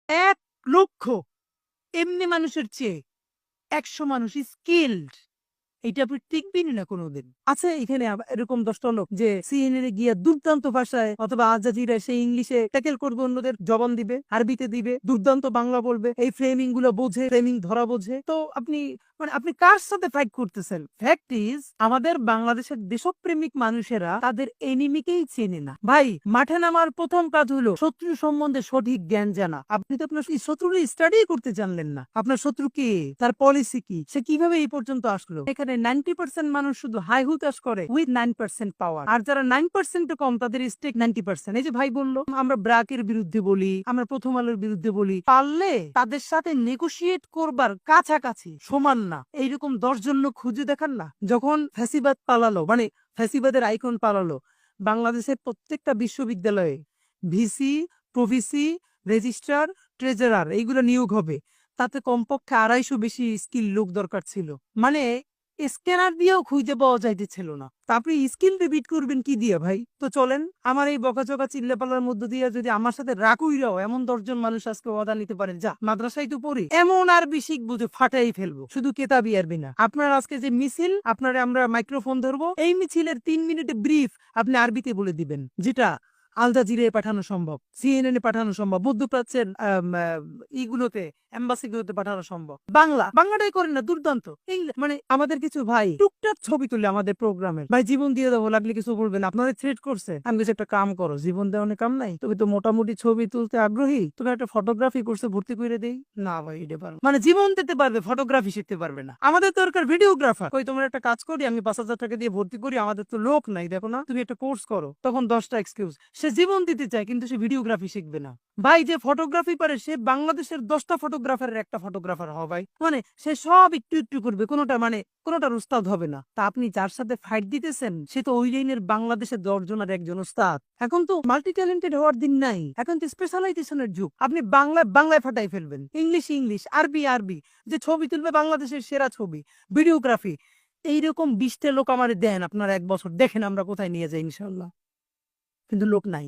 এক লক্ষ এমনি মানুষের চেয়ে ১০০ মানুষ স্কিলড। এটা আপনি টিকবেনই না কোনোদিন। আছে এখানে এরকম ১০টা লোক যে সিএনএন এ গিয়ে দুর্দান্ত ভাষায় অথবা আল জাজিরায় সে ইংলিশে ট্যাকেল করবে, অন্যদের জবান দিবে, আরবিতে দিবে, দুর্দান্ত বাংলা বলবে, এই ফ্রেমিং গুলো বোঝে, ফ্রেমিং ধরা বোঝে। তো আপনি কার সাথে ফাইট করতেছেন? ফ্যাক্ট ইজ আমাদের বাংলাদেশের দেশপ্রেমিক মানুষেরা তাদের এনিমিকেই চেনে না। ভাই, মাঠে নামার প্রথম কাজ হলো শত্রু সম্বন্ধে সঠিক জ্ঞান জানা। আপনি তো আপনার শত্রুর স্টাডি করতে জানলেন না। আপনার শত্রু কে, তার পলিসি কি, সে কিভাবে এই পর্যন্ত আসলো। এখানে 90% মানুষ শুধু হাই হুতাশ করে উইথ 9% পাওয়ার, আর যারা 9% কম তাদের স্টেক 90%। এই যে ভাই বললো আমরা ব্র্যাকের বিরুদ্ধে বলি, আমরা প্রথম আলোর বিরুদ্ধে বলি, পারলে তাদের সাথে নেগোশিয়েট করবার কাছাকাছি সমান না এইরকম 10 জন লোক খুঁজে দেখান না। যখন ফ্যাসিবাদ পালালো, মানে ফ্যাসিবাদের আইকন পালালো, বাংলাদেশের প্রত্যেকটা বিশ্ববিদ্যালয়ে ভিসি, প্রভিসি, রেজিস্ট্রার, ট্রেজারার এইগুলো নিয়োগ হবে। তাতে কমপক্ষে 250 বেশি স্কিল লোক দরকার ছিল। মানে স্ক্যানার দিয়েও খুঁজে পাওয়া যাইতেছিল না। তা আপনি স্কিল বিট করবেন কি দিয়ে ভাই? তো চলেন আমার এই বকাঝকা চিল্লাপাল্লার মধ্য দিয়ে যদি আমার সাথে রাকুইরাও এমন 10 জন মানুষ আজকে ওয়াদা নিতে পারেন, যা মাদ্রাসায় তো পড়ি, এমন আরবি শিখবো যে ফাটাই ফেলবো, শুধু কেতাবি আরবি না। আপনার আজকে যে মিছিল, আপনারা আমরা মাইক্রোফোন ধরবো, এই মিছিলের 3 মিনিটে ব্রিফ আপনি আরবিতে বলে দিবেন, যেটা আল জাজিরায় পাঠানো সম্ভব, সিএনএন এ পাঠানো সম্ভব, মধ্যপ্রাচ্যের ইগুলোতে, এম্বাসিগুলোতে পাঠানো সম্ভব। বাংলাটাই করেন না, দুর্দান্ত। মানে আমাদের কিছু ভাই টুকটাক ছবি তুলে আমাদের প্রোগ্রামের, ভাই জীবন দিয়ে দেবো, লাগলে কিছু বলবেন, আপনাদের থ্রেট করছে। আমি কিছু একটা কাম করো, জীবন দেওয়ার কাম নাই, তুমি তো মোটামুটি ছবি তুলতে আগ্রহী, তুমি একটা ফটোগ্রাফি কোর্সে ভর্তি করে দেই না। ভাই এটা পারো মানে জীবন দিতে পারবে, ফটোগ্রাফি শিখতে পারবে না। আমাদের দরকার ভিডিওগ্রাফার। কই তোমার একটা কাজ করি, আমি 5,000 টাকা দিয়ে ভর্তি করি, আমাদের তো লোক নাই, দেখো না, তুমি একটা কোর্স করো। তখন 10টা এক্সকিউজ। সে জীবন দিতে চায় কিন্তু সে ভিডিওগ্রাফি শিখবে না। ভাই যে ফটোগ্রাফি পারে সে বাংলাদেশের 10টা ফটোগ্রাফারের একটা ফটোগ্রাফার হবে ভাই। মানে সে সব একটু একটু করবে, কোনোটার উস্তাদ হবে না। তা আপনি যার সাথে ফাইট দিতেছেন সে তো ওই লাইনের বাংলাদেশের 10 জনের একজন উস্তাদ। এখন তো মাল্টি ট্যালেন্টেড হওয়ার দিন নাই, এখন তো স্পেশালাইজেশনের যুগ। আপনি বাংলায় ফাটাই ফেলবেন, ইংলিশ, আরবি, যে ছবি তুলবে বাংলাদেশের সেরা ছবি, ভিডিওগ্রাফি। এইরকম 20টা লোক আমার দেন, আপনার 1 বছর দেখেন আমরা কোথায় নিয়ে যাই ইনশাল্লাহ। কিন্তু লোক নাই।